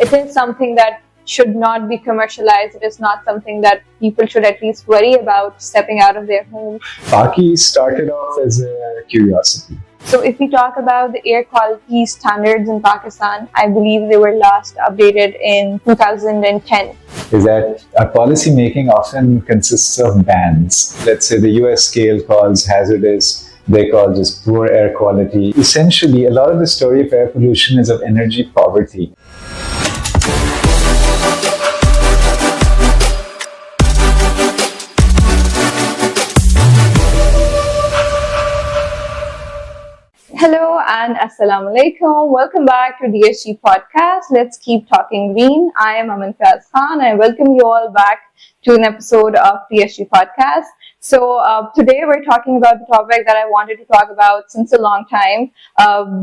it is something that should not be commercialized. It is not something that people should at least worry about stepping out of their homes. PAQI started off as a curiosity. So if we talk about the air quality standards in Pakistan, I believe they were last updated in 2010. Is that our policy making often consists of bands. Let's say the US scale calls hazardous, they call just poor air quality. Essentially, a lot of the story of air pollution is of energy poverty. Hello and Assalamu Alaikum. Welcome back to DSG Podcast. Let's keep talking green. I am Aman Faz Khan. I welcome you all back to an episode of DSG Podcast. So today we're talking about the topic that I wanted to talk about since a long time.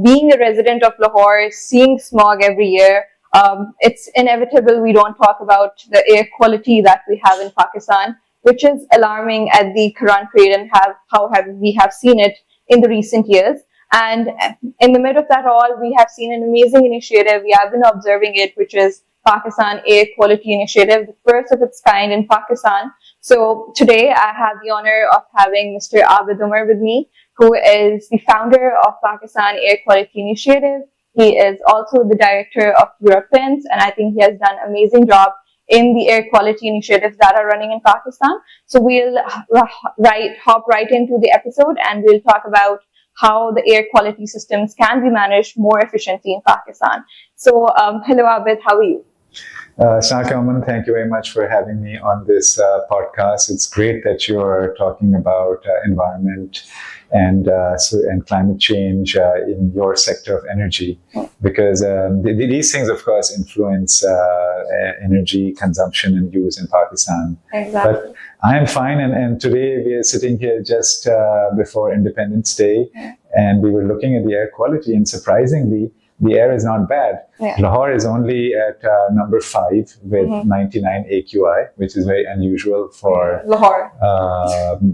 Being a resident of Lahore, seeing smog every year, it's inevitable we don't talk about the air quality that we have in Pakistan, which is alarming at the current rate and how we have seen it in the recent years. And in the middle of that all, we have seen an amazing initiative. We have been observing it, which is Pakistan Air Quality Initiative, the first of its kind in Pakistan. So today I have the honor of having Mr. Abid Omar with me, who is the founder of Pakistan Air Quality Initiative. He is also the director of Europeans, and I think he has done an amazing job in the air quality initiatives that are running in Pakistan. So we'll hop right into the episode and we'll talk about how the air quality systems can be managed more efficiently in Pakistan. So, hello Abid, how are you? Aman, thank you very much for having me on this podcast. It's great that you're talking about environment and climate change in your sector of energy, because these things, of course, influence energy consumption and use in Pakistan. Exactly. But I am fine, and today we are sitting here just before Independence Day, and we were looking at the air quality, and surprisingly, the air is not bad. Yeah. Lahore is only at number 5 with 99 AQI, which is very unusual for Lahore.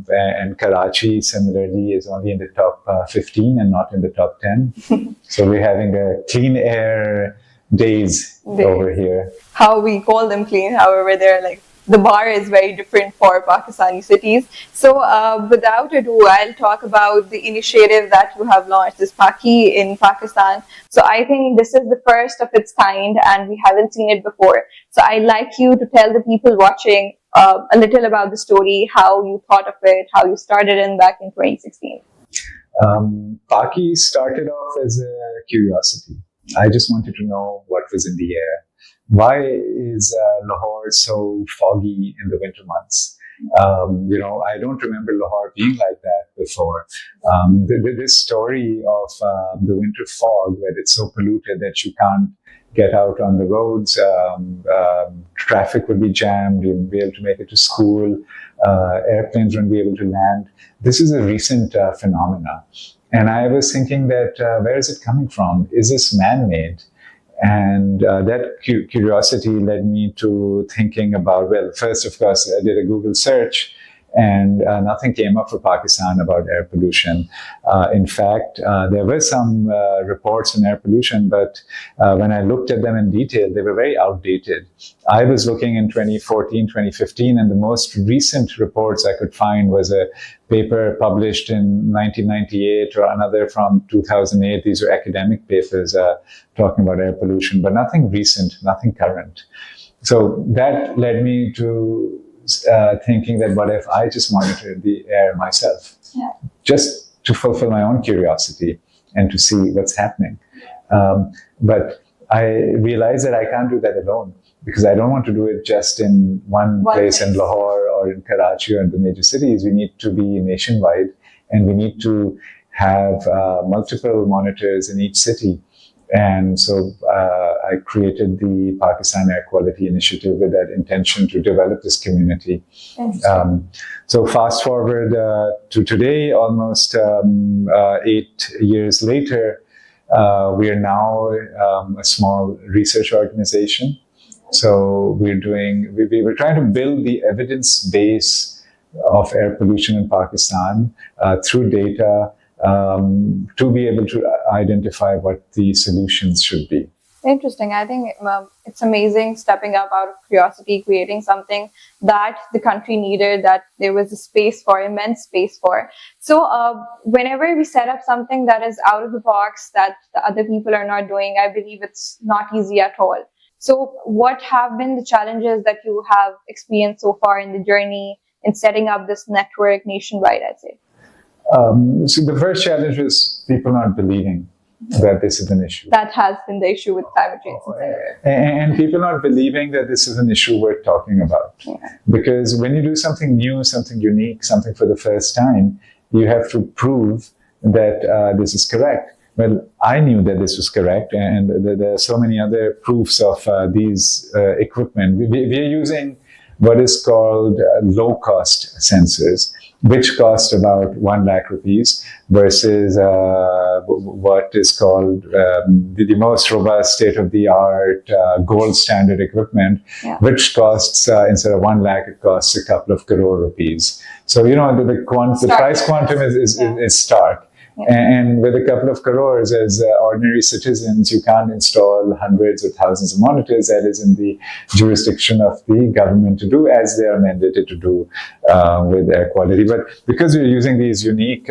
And Karachi, similarly, is only in the top 15 and not in the top 10. So we're having a clean air days over here. How we call them clean, however, they're like, the bar is very different for Pakistani cities. So without ado, I'll talk about the initiative that you have launched, this PAQI in Pakistan. So I think this is the first of its kind and we haven't seen it before. So I'd like you to tell the people watching a little about the story, how you thought of it, how you started back in 2016. PAQI started off as a curiosity. I just wanted to know what was in the air. Why is Lahore so foggy in the winter months? I don't remember Lahore being like that before. This story of the winter fog, where it's so polluted that you can't get out on the roads, traffic would be jammed, you wouldn't be able to make it to school, airplanes wouldn't be able to land. This is a recent phenomena. And I was thinking that where is it coming from? Is this man-made? And that curiosity led me to thinking about, well, first, of course, I did a Google search and nothing came up for Pakistan about air pollution. In fact, there were some reports on air pollution, but when I looked at them in detail, they were very outdated. I was looking in 2014, 2015, and the most recent reports I could find was a paper published in 1998 or another from 2008. These are academic papers talking about air pollution, but nothing recent, nothing current. So that led me to thinking that what if I just monitored the air myself, just to fulfill my own curiosity and to see what's happening. But I realized that I can't do that alone, because I don't want to do it just in one place in Lahore or in Karachi or in the major cities. We need to be nationwide, and we need to have multiple monitors in each city. And so I created the Pakistan Air Quality Initiative with that intention to develop this community. So fast forward to today, almost 8 years later, we are now a small research organization. So we were trying to build the evidence base of air pollution in Pakistan through data, to be able to identify what the solutions should be. Interesting. I think it's amazing stepping up out of curiosity, creating something that the country needed, that there was a space for, immense space for. So whenever we set up something that is out of the box, that the other people are not doing, I believe it's not easy at all. So what have been the challenges that you have experienced so far in the journey in setting up this network nationwide, I'd say? So the first challenge was people not believing that this is an issue. That has been the issue with climate change. And people not believing that this is an issue worth talking about. Yeah. Because when you do something new, something unique, something for the first time, you have to prove that this is correct. Well, I knew that this was correct, and there are so many other proofs of these equipment. We are using what is called low-cost sensors, which cost about 1 lakh rupees versus what is called the most robust, state-of-the-art, gold standard equipment, which costs, instead of 1 lakh, it costs a couple of crore rupees. So, the price quantum is stark. Yeah. And with a couple of crores, as ordinary citizens, you can't install hundreds or thousands of monitors. That is in the jurisdiction of the government to do, as they are mandated to do with air quality. But because we're using these unique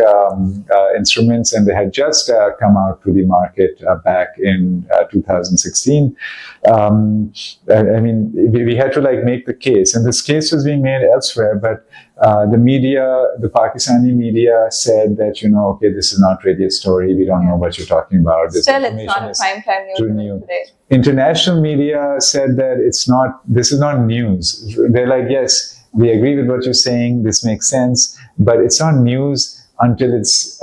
instruments, and they had just come out to the market back in 2016, we had to make the case. And this case was being made elsewhere, but the media, the Pakistani media, said that, okay, this is not really a story. We don't know what you're talking about. This Still, it's not a prime time news today. International media said that this is not news. They're like, yes, we agree with what you're saying. This makes sense, but it's not news until it's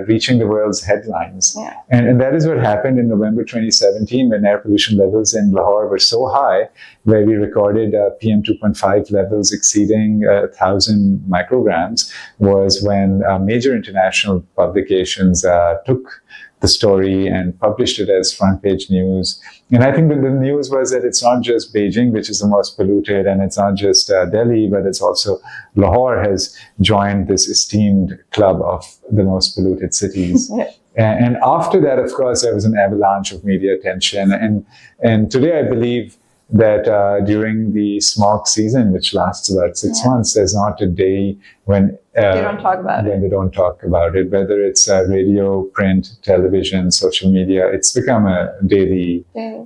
reaching the world's headlines. Yeah. And that is what happened in November 2017, when air pollution levels in Lahore were so high, where we recorded PM 2.5 levels exceeding 1,000 micrograms, was when major international publications took the story and published it as front page news. And I think that the news was that it's not just Beijing, which is the most polluted, and it's not just Delhi, but it's also Lahore has joined this esteemed club of the most polluted cities. Yeah. And after that, of course, there was an avalanche of media attention. And today, I believe that during the smog season, which lasts about 6 months, there's not a day when they don't talk about it. They don't talk about it, whether it's radio, print, television, social media. It's become a daily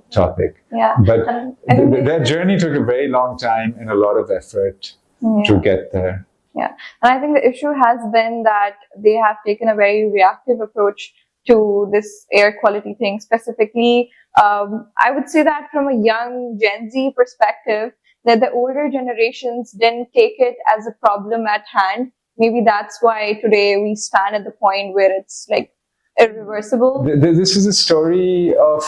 topic. Yeah. But that journey took a very long time and a lot of effort to get there. Yeah. And I think the issue has been that they have taken a very reactive approach to this air quality thing. Specifically, I would say that from a young Gen Z perspective, that the older generations didn't take it as a problem at hand. Maybe that's why today we stand at the point where it's irreversible. This is a story of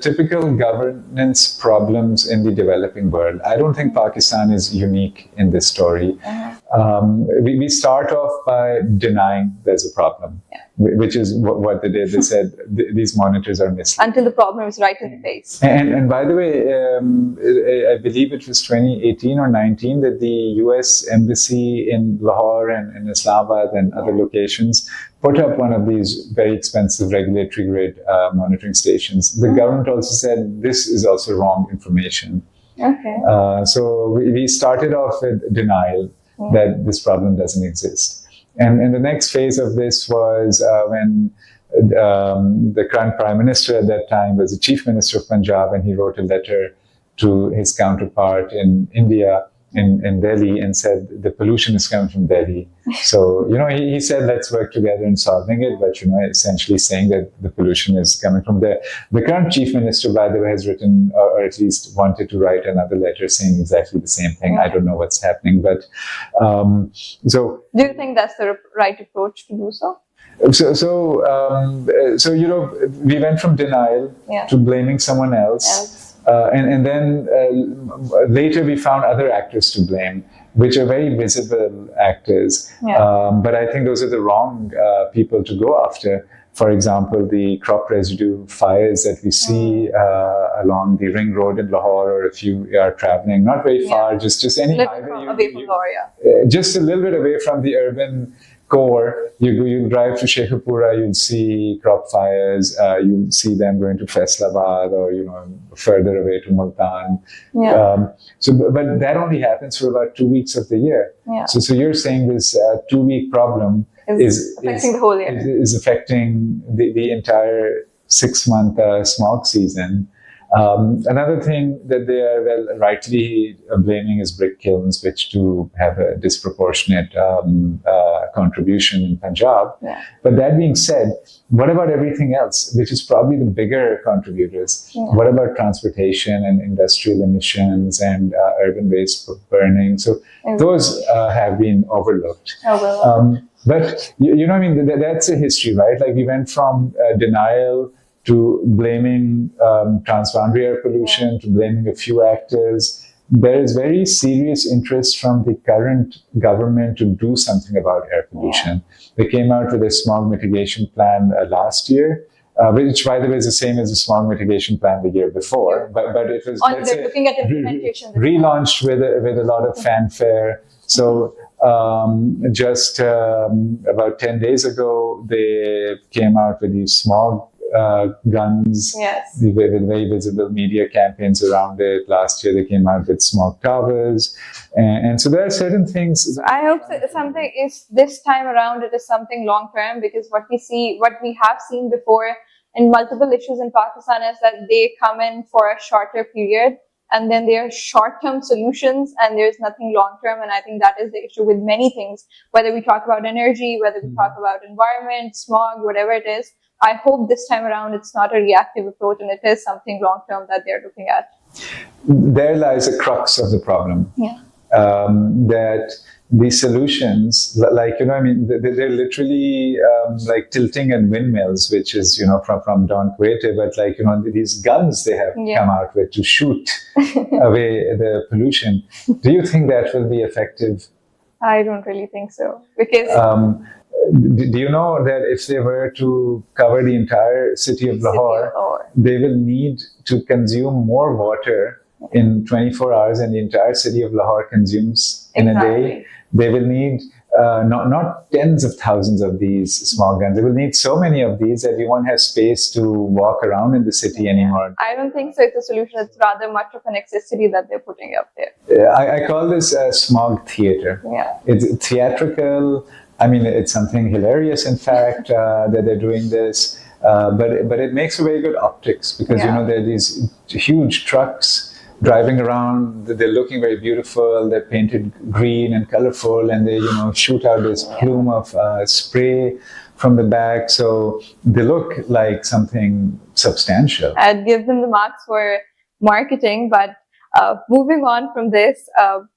typical governance problems in the developing world. I don't think Pakistan is unique in this story. We start off by denying there's a problem, which is what they did. They said these monitors are misleading. Until the problem is right in the face. And by the way, I believe it was 2018 or 19 that the US Embassy in Lahore and in Islamabad and other locations put up one of these very expensive regulatory grade monitoring stations. The government also said this is also wrong information. Okay. So we started off with denial that this problem doesn't exist. And the next phase of this was when the current Prime Minister at that time was the Chief Minister of Punjab, and he wrote a letter to his counterpart in India, in Delhi, and said the pollution is coming from Delhi. So, he said, let's work together in solving it, but, essentially saying that the pollution is coming from there. The current Chief Minister, by the way, has written, or at least wanted to write another letter saying exactly the same thing. I don't know what's happening, but so... Do you think that's the right approach to do so? So we went from denial to blaming someone else. And then later we found other actors to blame, which are very visible actors. But I think those are the wrong people to go after. For example, the crop residue fires that we see along the ring road in Lahore, or if you are traveling not very far, just any highway. Away from Lahore, just a little bit away from the urban core. You drive to Shekhupura, you'll see crop fires. You'll see them going to Faisalabad or further away to Multan. Yeah. But that only happens for about 2 weeks of the year. Yeah. So you're saying this 2-week problem is affecting the whole year. Is affecting the entire 6-month smog season. Another thing that they are rightly blaming is brick kilns, which do have a disproportionate contribution in Punjab. Yeah. But that being said, what about everything else, which is probably the bigger contributors? Yeah. What about transportation and industrial emissions and urban waste burning? So those have been overlooked. But that's a history, right? Like we went from denial to blaming transboundary air pollution, to blaming a few actors. There is very serious interest from the current government to do something about air pollution. Yeah. They came out with a smog mitigation plan last year, which, by the way, is the same as the smog mitigation plan the year before. But it was looking at implementation relaunched with a lot of fanfare. So just about 10 days ago, they came out with these smog guns, yes, with very visible media campaigns around it. Last year they came out with smog towers, and so there are certain things. I hope something is this time around. It is something long term, because what we have seen before in multiple issues in Pakistan is that they come in for a shorter period, and then there are short-term solutions, and there's nothing long-term. And I think that is the issue with many things, whether we talk about energy, whether we talk about environment, smog, whatever it is. I hope this time around it's not a reactive approach, and it is something long-term that they're looking at. There lies the crux of the problem. Yeah. That the solutions, they're literally like tilting and windmills, which is, from Don Quixote, but these guns they have come out with to shoot away the pollution. Do you think that will be effective? I don't really think so, because... do you know that if they were to cover the entire city of Lahore, they will need to consume more water in 24 hours than the entire city of Lahore consumes in a day? They will need not tens of thousands of these small guns. They will need so many of these that we won't have space to walk around in the city anymore. I don't think so. It's a solution. It's rather much of an accessory that they're putting up there. I call this smog theater. Yeah. It's theatrical. I mean, it's something hilarious, in fact, that they're doing this. But it makes a very good optics, because, there are these huge trucks driving around. They're looking very beautiful. They're painted green and colorful, and they, shoot out this plume of spray from the back. So they look like something substantial. I'd give them the marks for marketing. But moving on from this,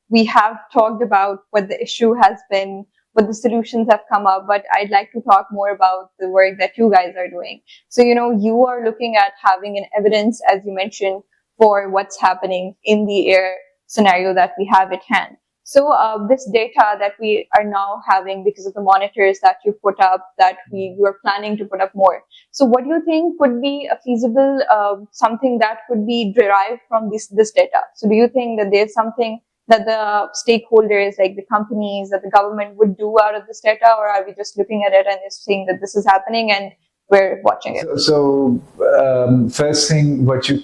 we have talked about what the issue has been, what the solutions have come up, but I'd like to talk more about the work that you guys are doing. So, you are looking at having an evidence, as you mentioned, for what's happening in the air scenario that we have at hand. So this data that we are now having because of the monitors that you put up, that we were planning to put up more. So what do you think could be a feasible, something that could be derived from this data? So do you think that there's something that the stakeholders, like the companies, that the government would do out of this data, or are we just looking at it and just seeing that this is happening and we're watching it? So first thing, what you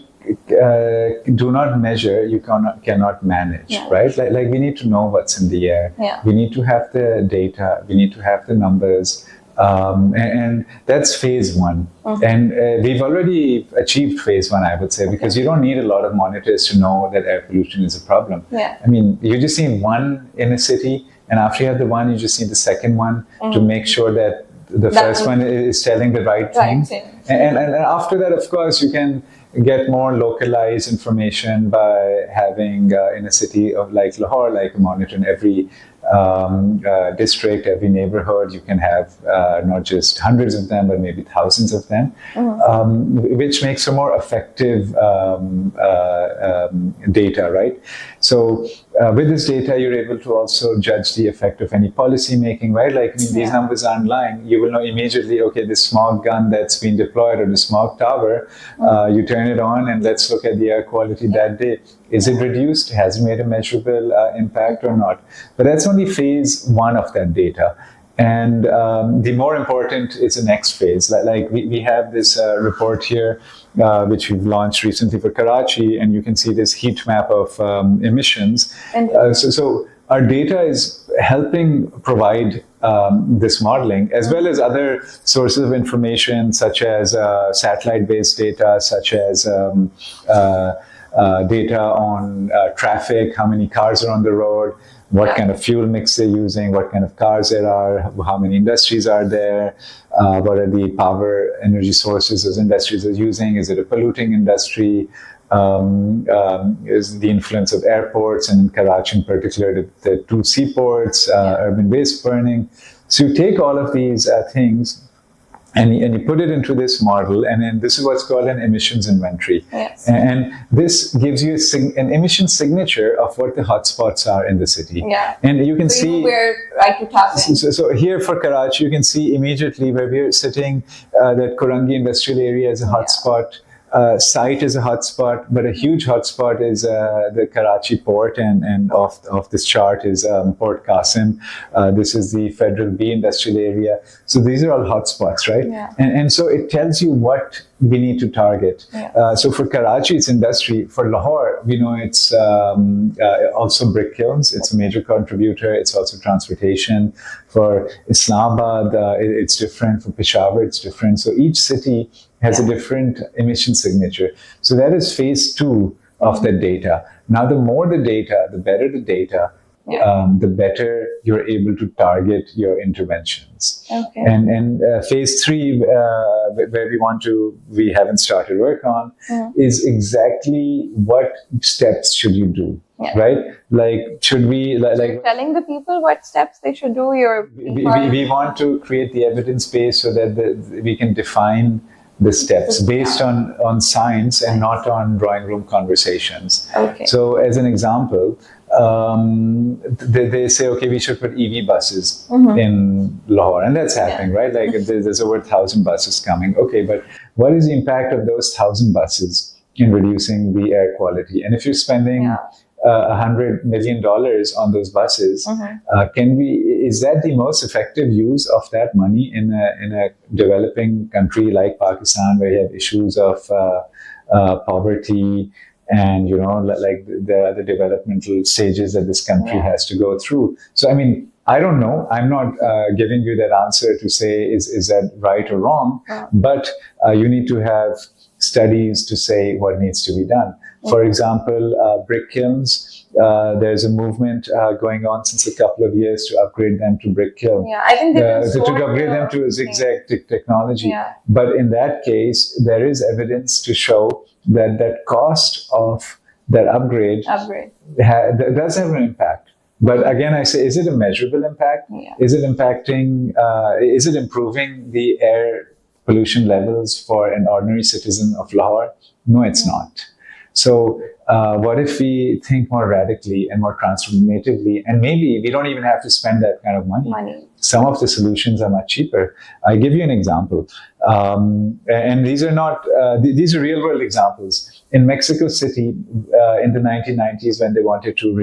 do not measure, you cannot manage, right? Like we need to know what's in the air. Yeah. We need to have the data. We need to have the numbers. And that's phase one. Mm-hmm. And we've already achieved phase one, I would say, because you don't need a lot of monitors to know that air pollution is a problem. Yeah. I mean, you just need one in a city, and after you have the one, you just need the second one to make sure that the first one is telling the right thing. And after that, of course, you can get more localized information by having in a city of like Lahore, like a monitor in every district, every neighborhood. You can have not just hundreds of them, but maybe thousands of them, which makes a more effective data, right? So with this data, you're able to also judge the effect of any policy making, right? Like, I mean, these numbers aren't lying. You will know immediately, okay, this smog gun that's been deployed, or the smog tower, you turn it on and let's look at the air quality that day. Is it reduced? Has it made a measurable impact or not? But that's only phase one of that data. And the more important is the next phase. Like we have this report here, which we've launched recently for Karachi, and you can see this heat map of emissions. So our data is helping provide this modeling, as well as other sources of information, such as satellite-based data, such as data on traffic, how many cars are on the road, what kind of fuel mix they're using, what kind of cars there are, how many industries are there, what are the power energy sources those industries are using, is it a polluting industry, is the influence of airports, and in Karachi in particular, the two seaports, urban waste burning. So you take all of these things and you put it into this model, and then this is what's called an emissions inventory. Yes. And this gives you an emission signature of what the hotspots are in the city. Yeah. And you can see where right to tap in. So here for Karachi, you can see immediately where we're sitting, that Korangi industrial area is a hotspot. Site is a hotspot, but a huge hotspot is the Karachi port, and off this chart is Port Qasim. This is the Federal B industrial area. So these are all hotspots, right? Yeah. And so it tells you what we need to target. Yeah. So for Karachi, it's industry. For Lahore, we know it's also brick kilns. It's a major contributor. It's also transportation. For Islamabad, it's different. For Peshawar, it's different. So each city has a different emission signature. So that is phase 2 of the data. Now, the more the data, the better the data, the better you're able to target your interventions. Okay. And phase 3, where we haven't started work on, is exactly what steps should you do, right? Like, should we... You're telling the people what steps they should do? We want to create the evidence base so that we can define the steps based on science and not on drawing room conversations. Okay. So as an example, they say, okay, we should put EV buses in Lahore, and that's happening, right? Like there's over 1,000 buses coming. Okay, but what is the impact of those 1,000 buses in reducing the air quality? And if you're spending $100 million on those buses, is that the most effective use of that money in a developing country like Pakistan, where you have issues of poverty and like the developmental stages that this country has to go through? So I mean, I don't know. I'm not giving you that answer to say is that right or wrong, but you need to have studies to say what needs to be done. For example, brick kilns, there's a movement going on since a couple of years to upgrade them to brick kiln. Yeah, I think to upgrade them to a zigzag technology. Yeah. But in that case, there is evidence to show that cost of that upgrade does have an impact. But again, I say, is it a measurable impact? Yeah. Is it impacting, is it improving the air pollution levels for an ordinary citizen of Lahore? No, it's not. So what if we think more radically and more transformatively, and maybe we don't even have to spend that kind of money. Some of the solutions are much cheaper. I give you an example. And these are not, these are real world examples. In Mexico City, in the 1990s, when they wanted to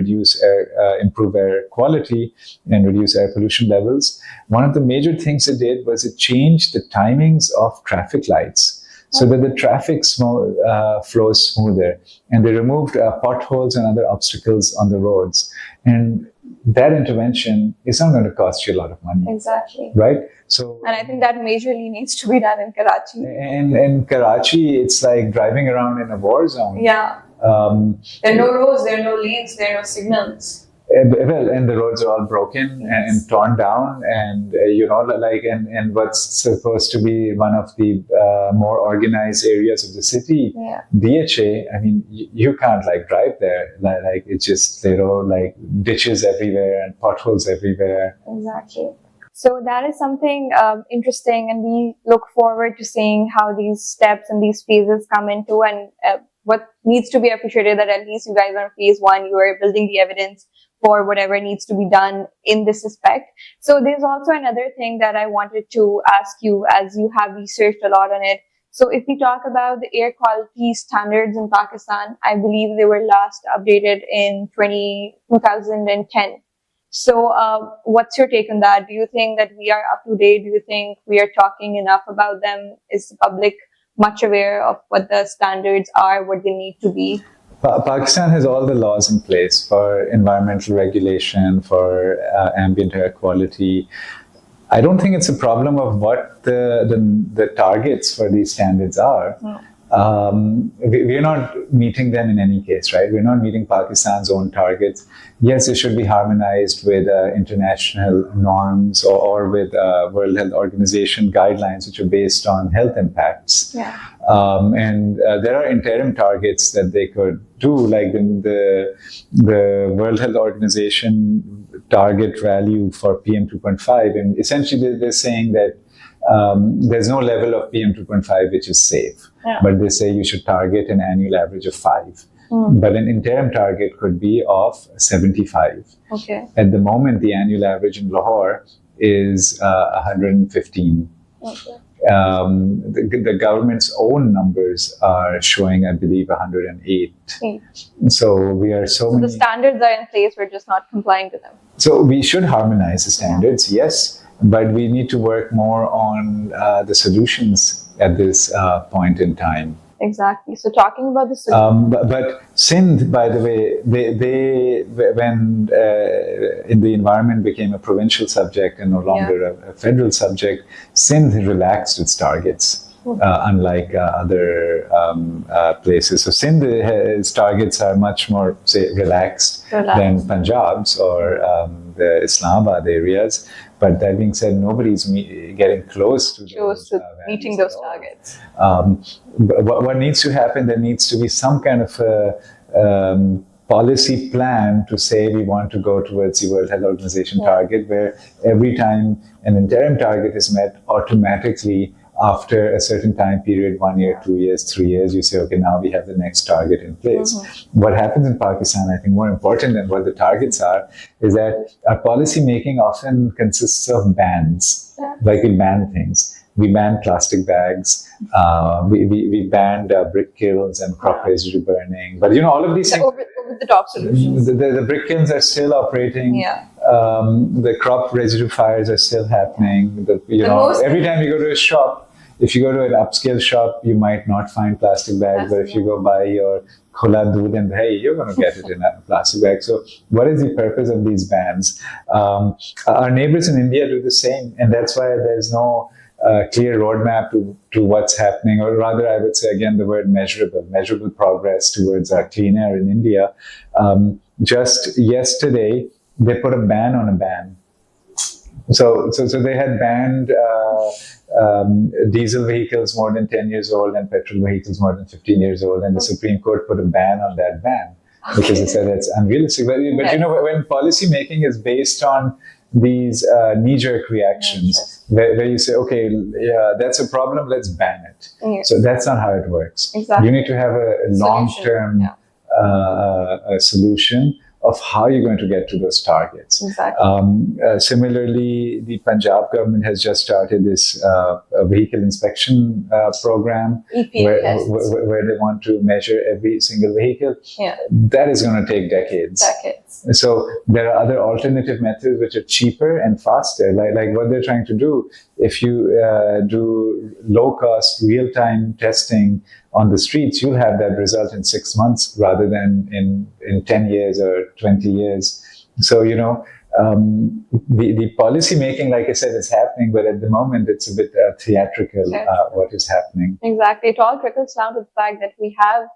improve air quality and reduce air pollution levels, one of the major things they did was it changed the timings of traffic lights so that the traffic flows smoother. And they removed potholes and other obstacles on the roads. And that intervention is not going to cost you a lot of money. Exactly. Right? And I think that majorly needs to be done in Karachi. And in Karachi, it's like driving around in a war zone. Yeah. There are no roads, there are no lanes, there are no signals. Well, and the roads are all broken and torn down, and and what's supposed to be one of the more organized areas of the city, DHA. I mean, you can't drive there. Like it's just ditches everywhere and potholes everywhere. Exactly. So that is something interesting, and we look forward to seeing how these steps and these phases come into, and what needs to be appreciated that at least you guys are in phase 1, you are building the evidence for whatever needs to be done in this respect. So there's also another thing that I wanted to ask you, as you have researched a lot on it. So if we talk about the air quality standards in Pakistan, I believe they were last updated in 2010. So, what's your take on that? Do you think that we are up to date? Do you think we are talking enough about them? Is the public much aware of what the standards are, what they need to be? Pakistan has all the laws in place for environmental regulation, for ambient air quality. I don't think it's a problem of what the targets for these standards are. We're not meeting them in any case, right? We're not meeting Pakistan's own targets. Yes, it should be harmonized with international norms or with World Health Organization guidelines, which are based on health impacts. Yeah. And there are interim targets that they could do, like the World Health Organization target value for PM 2.5. And essentially, they're saying that there's no level of PM 2.5 which is safe, but they say you should target an annual average of 5. But an interim target could be of 75. Okay. At the moment, the annual average in Lahore is 115. Okay. The government's own numbers are showing, I believe, 108. So we are so many. The standards are in place, we're just not complying to them. So we should harmonize the standards, yes, but we need to work more on the solutions at this point in time. Exactly. So talking about the solutions. But Sindh, by the way, they when in the environment became a provincial subject and no longer a federal subject, Sindh relaxed its targets. Unlike other places. So Sindh's targets are much more, say, relaxed than Punjab's or the Islamabad areas. But that being said, nobody's getting close to meeting those targets. What needs to happen, there needs to be some kind of a policy plan to say we want to go towards the World Health Organization target, where every time an interim target is met, automatically after a certain time period, 1 year, 2 years, 3 years, you say, okay, now we have the next target in place. What happens in Pakistan, I think more important than what the targets are, is that our policy making often consists of bans. Like we ban things. We banned plastic bags. We banned brick kilns and crop residue burning. But all of these things. Over the top solutions. The brick kilns are still operating. Yeah. The crop residue fires are still happening. Every time you go to a shop, if you go to an upscale shop, you might not find plastic bags. But if you go buy your khola doodh and dahi, you're going to get it in a plastic bag. So what is the purpose of these bans? Our neighbors in India do the same. And that's why there's no clear roadmap to what's happening, or rather, I would say again the word measurable progress towards clean air in India. Just yesterday, they put a ban on a ban. So they had banned diesel vehicles more than 10 years old and petrol vehicles more than 15 years old, and the Supreme Court put a ban on that ban because it said it's unrealistic. But when policy making is based on these knee-jerk reactions, where you say, okay, yeah, that's a problem, let's ban it. So that's not how it works. Exactly. You need to have a long-term solution of how you're going to get to those targets. Exactly. Similarly, the Punjab government has just started this vehicle inspection program where they want to measure every single vehicle. That is going to take decades. So there are other alternative methods which are cheaper and faster, like what they're trying to do. If you do low-cost, real-time testing on the streets, you'll have that result in 6 months rather than in 10 years or 20 years. So, the policy making, like I said, is happening, but at the moment it's a bit theatrical, what is happening. Exactly. It all trickles down to the fact that we have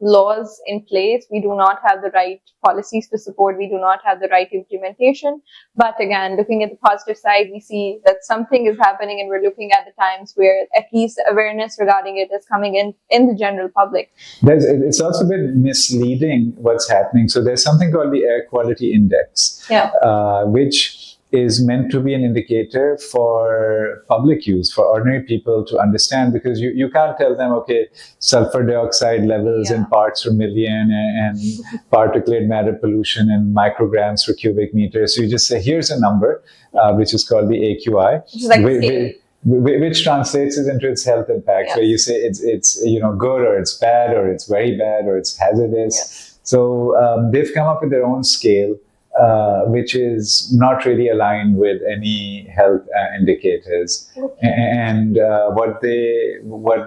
laws in place. We do not have the right policies to support. We do not have the right implementation. But again, looking at the positive side, we see that something is happening, and we're looking at the times where at least awareness regarding it is coming in the general public. It's also a bit misleading what's happening. So there's something called the Air Quality Index, which is meant to be an indicator for public use, for ordinary people to understand, because you can't tell them, okay, sulfur dioxide levels in parts per million and particulate matter pollution in micrograms per cubic meter. So you just say, here's a number, which is called the AQI, which translates it into its health impact, where you say it's good, or it's bad, or it's very bad, or it's hazardous. So they've come up with their own scale. which is not really aligned with any health indicators. Okay. And what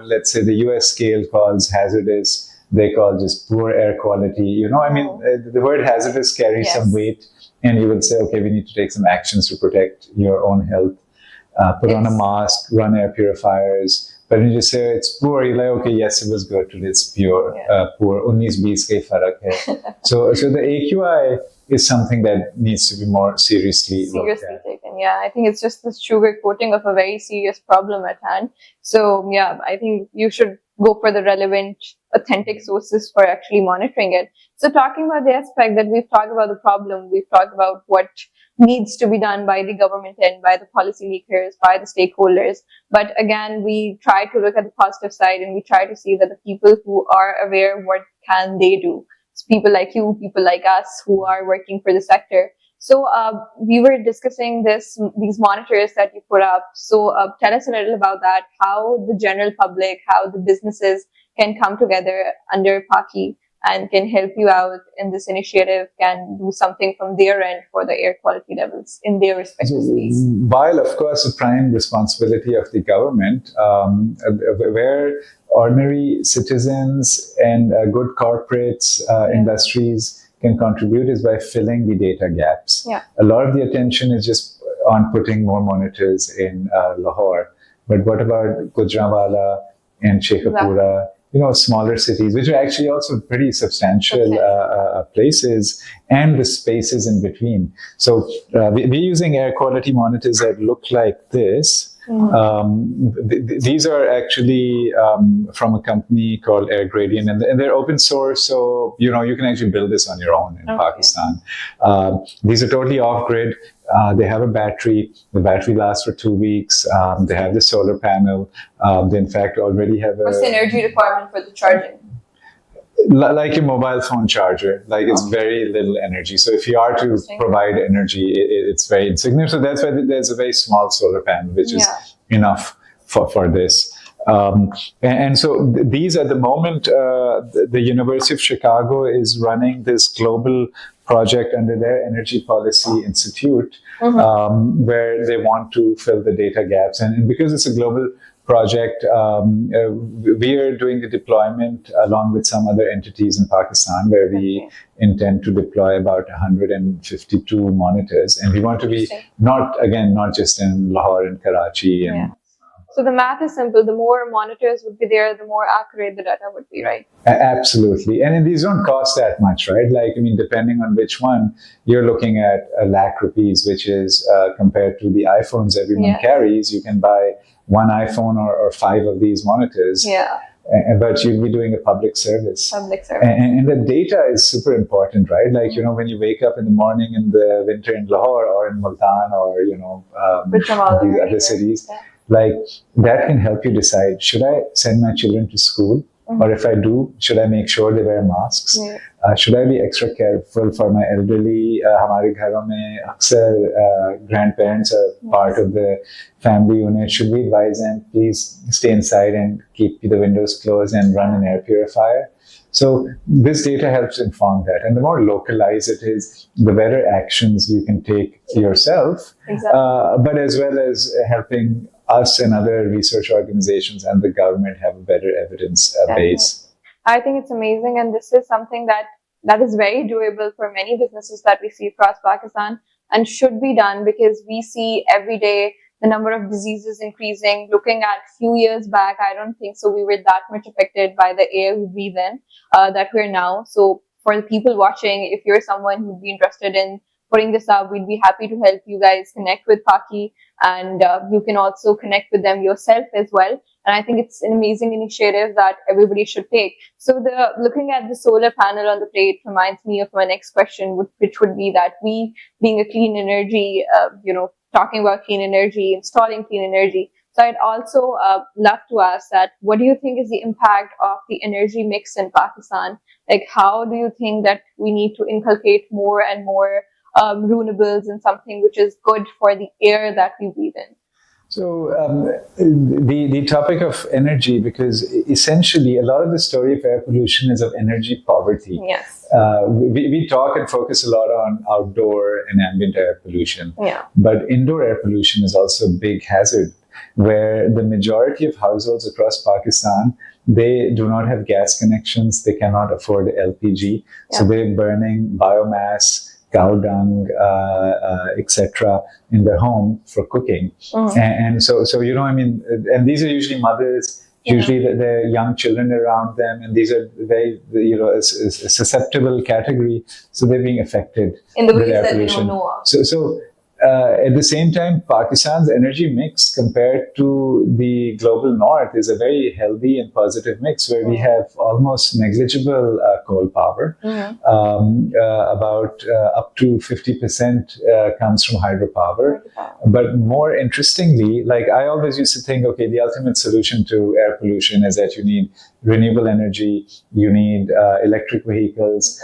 let's say the US scale calls hazardous, they call just poor air quality. I mean, the word hazardous carries Yes. some weight, and you would say, okay, we need to take some actions to protect your own health. Put on a mask, run air purifiers. But when you say it's poor, you're like, okay, yes, it was good today, it's pure, poor. 19-20 ka hi farak hai. So the AQI is something that needs to be more seriously looked at. Taken. Yeah, I think it's just the sugar coating of a very serious problem at hand. So yeah, I think you should go for the relevant, authentic sources for actually monitoring it. So talking about the aspect that we've talked about the problem, we've talked about what needs to be done by the government and by the policymakers, by the stakeholders. But again, we try to look at the positive side and we try to see that the people who are aware, what can they do? It's people like you, people like us who are working for the sector. So we were discussing these monitors that you put up. So tell us a little about that, how the general public, how the businesses can come together under PAQI and can help you out in this initiative, can do something from their end for the air quality levels in their respective space. While, of course, the prime responsibility of the government, where ordinary citizens and good corporates, industries can contribute is by filling the data gaps. Yeah. A lot of the attention is just on putting more monitors in Lahore. But what about Gujranwala and Shekhapura? Smaller cities, which are actually also pretty substantial places, and the spaces in between. So we're using air quality monitors that look like this. These are actually from a company called Air Gradient, and they're open source, so you can actually build this on your own in Pakistan. These are totally off-grid. They have a battery. The battery lasts for 2 weeks. They have the solar panel. They, in fact, already have a... What's the energy requirement for the charging? Like a mobile phone charger. Like it's very little energy. So if you are to provide energy, it's very insignificant. So that's why there's a very small solar panel, which is enough for this. And so these at the moment, the University of Chicago is running this global project under their Energy Policy Institute, where they want to fill the data gaps. And because it's a global project, we are doing the deployment along with some other entities in Pakistan, where we intend to deploy about 152 monitors. And we want to be not just in Lahore and Karachi. And, So the math is simple. The more monitors would be there, the more accurate the data would be, right? Absolutely. And these don't cost that much, right? Like, I mean, depending on which one, you're looking at ₹1,00,000, which is compared to the iPhones everyone carries. You can buy one iPhone or 5 of these monitors. But you'll be doing a public service. And the data is super important, right? Like, when you wake up in the morning in the winter in Lahore or in Multan or, these other cities, like that can help you decide, should I send my children to school? Or if I do, should I make sure they wear masks? Should I be extra careful for my elderly? Hamare gharon mein aksar grandparents are part of the family unit. Should we advise them, please stay inside and keep the windows closed and run an air purifier? So this data helps inform that. And the more localized it is, the better actions you can take yourself, but as well as helping us and other research organizations and the government have a better evidence base. I think it's amazing, and this is something that is very doable for many businesses that we see across Pakistan and should be done, because we see every day the number of diseases increasing. Looking at a few years back, I don't think so we were that much affected by the air we breathe in that we're now. So for the people watching, if you're someone who'd be interested in putting this up, we'd be happy to help you guys connect with PAQI, and you can also connect with them yourself as well. And I think it's an amazing initiative that everybody should take. So looking at the solar panel on the plate reminds me of my next question, which would be that we, being a clean energy, talking about clean energy, installing clean energy. So I'd also love to ask that, what do you think is the impact of the energy mix in Pakistan? Like, how do you think that we need to inculcate more and more renewables and something which is good for the air that we breathe in? So the topic of energy, because essentially a lot of the story of air pollution is of energy poverty. Yes. We talk and focus a lot on outdoor and ambient air pollution, Yeah. but indoor air pollution is also a big hazard, where the majority of households across Pakistan, they do not have gas connections, they cannot afford LPG, so they're burning biomass, cow dung, etc., in their home for cooking. And so I mean, and these are usually mothers. Usually, their young children around them, and these are very, a susceptible category. So they're being affected in the with ways air that we pollution. don't know of. So at the same time, Pakistan's energy mix compared to the global north is a very healthy and positive mix, where we have almost negligible coal power. About up to 50% comes from hydropower. But more interestingly, like I always used to think, okay, the ultimate solution to air pollution is that you need renewable energy, you need electric vehicles.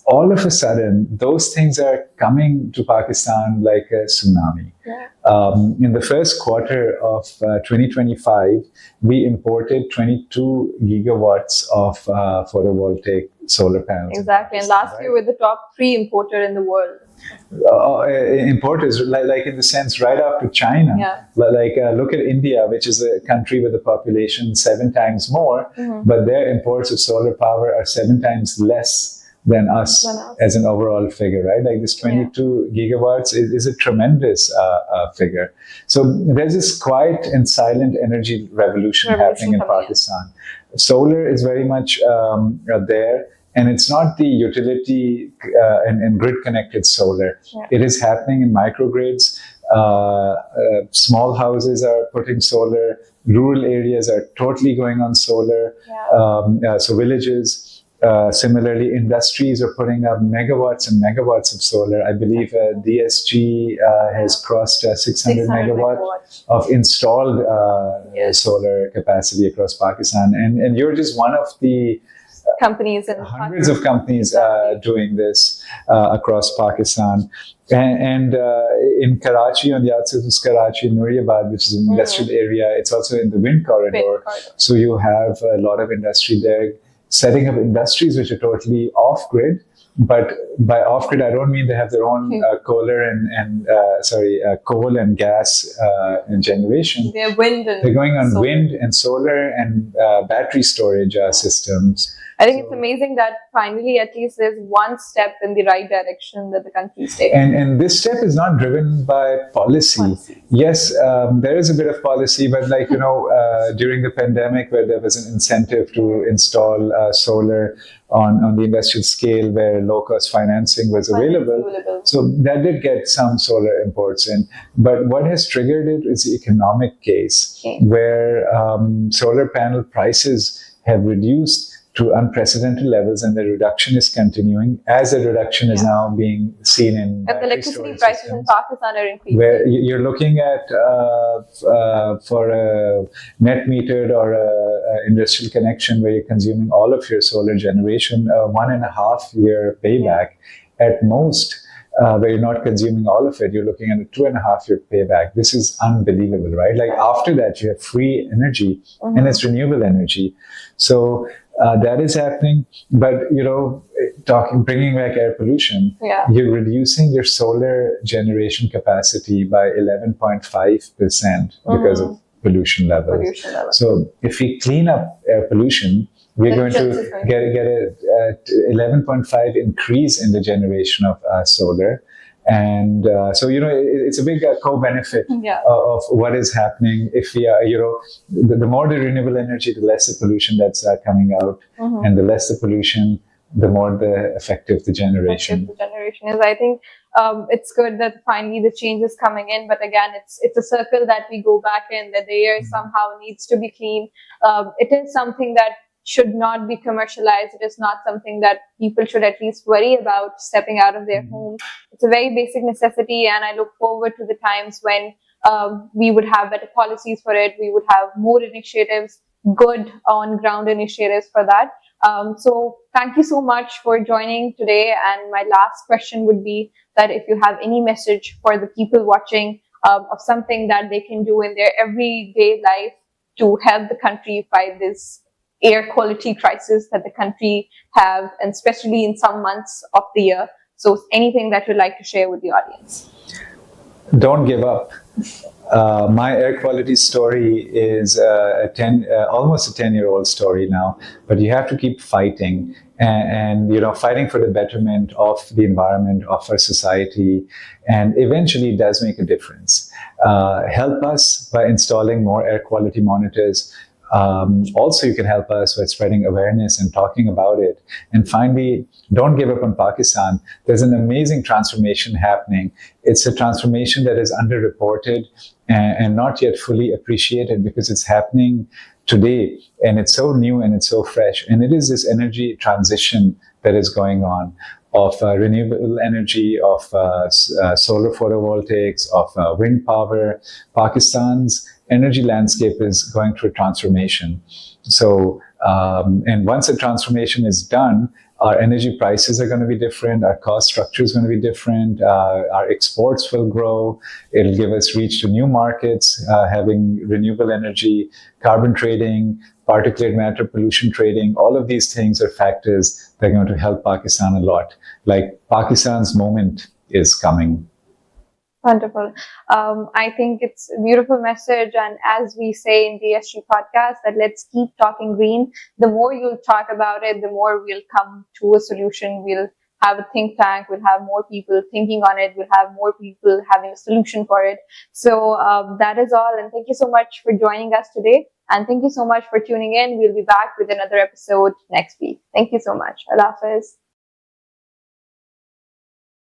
All of a sudden, those things are coming to Pakistan like a tsunami. In the first quarter of 2025, we imported 22 gigawatts of photovoltaic solar panels. Exactly. And last year, we're the top 3 importer in the world. Importers, like in the sense, right after China, look at India, which is a country with a population 7 times more, but their imports of solar power are 7 times less than us as an overall figure, right? Like this 22 gigawatts is a tremendous figure. So there's this quiet and silent energy revolution happening in Pakistan. Solar is very much there, and it's not the utility and grid connected solar. It is happening in microgrids. Small houses are putting solar. Rural areas are totally going on solar. So villages. Similarly, industries are putting up megawatts and megawatts of solar. I believe DSG has crossed 600 megawatts of installed solar capacity across Pakistan. And you're just one of the companies and hundreds of companies doing this across Pakistan. And in Karachi, on the outskirts of Karachi, Nooriabad, which is an industrial area, it's also in the wind corridor. So you have a lot of industry there, setting up industries which are totally off-grid. But by off-grid, I don't mean they have their own coal and gas generation. They're going on wind and solar and battery storage systems. I think it's amazing that finally, at least, there's one step in the right direction that the country is taking. And this step is not driven by policy. Yes, there is a bit of policy, but during the pandemic, where there was an incentive to install solar on the industrial scale, where low-cost financing was available. So that did get some solar imports in. But what has triggered it is the economic case, where solar panel prices have reduced to unprecedented levels, and the reduction is continuing, as the reduction is now being seen in the electricity prices in Pakistan are increasing. Where you're looking at for a net metered or a industrial connection where you're consuming all of your solar generation, 1.5 year payback at most. Where you're not consuming all of it, you're looking at a 2.5 year payback. This is unbelievable, right? Like after that, you have free energy, and it's renewable energy. So that is happening. But bringing back air pollution, you're reducing your solar generation capacity by 11.5% because of pollution levels. So if we clean up air pollution, we're going to get a 11.5 increase in the generation of solar. And so, it's a big co-benefit of what is happening. If we are, the more the renewable energy, the less the pollution that's coming out. And the less the pollution, the more the effective the generation. Is. I think it's good that finally the change is coming in. But again, it's a circle that we go back in, that the air somehow needs to be clean. It is something that should not be commercialized. It is not something that people should at least worry about stepping out of their home. It's a very basic necessity, and I look forward to the times when we would have better policies for it. We would have more initiatives, good on-ground initiatives for that. So thank you so much for joining today. And my last question would be that if you have any message for the people watching of something that they can do in their everyday life to help the country fight this air quality crisis that the country have, and especially in some months of the year. So anything that you'd like to share with the audience? Don't give up. My air quality story is almost a 10-year-old story now, but you have to keep fighting and fighting for the betterment of the environment, of our society, and eventually it does make a difference. Help us by installing more air quality monitors. Also, you can help us by spreading awareness and talking about it. And finally, don't give up on Pakistan. There's an amazing transformation happening. It's a transformation that is underreported and not yet fully appreciated because it's happening today. And it's so new and it's so fresh. And it is this energy transition that is going on of renewable energy, of solar photovoltaics, of wind power. Pakistan's energy landscape is going through transformation. So, and once the transformation is done, our energy prices are going to be different, our cost structure is going to be different, our exports will grow, it'll give us reach to new markets, having renewable energy, carbon trading, particulate matter pollution trading, all of these things are factors that are going to help Pakistan a lot. Like Pakistan's moment is coming. Wonderful. I think it's a beautiful message. And as we say in DSG Podcast, that let's keep talking green. The more you'll talk about it, the more we'll come to a solution. We'll have a think tank. We'll have more people thinking on it. We'll have more people having a solution for it. So that is all. And thank you so much for joining us today. And thank you so much for tuning in. We'll be back with another episode next week. Thank you so much. Allah Hafiz.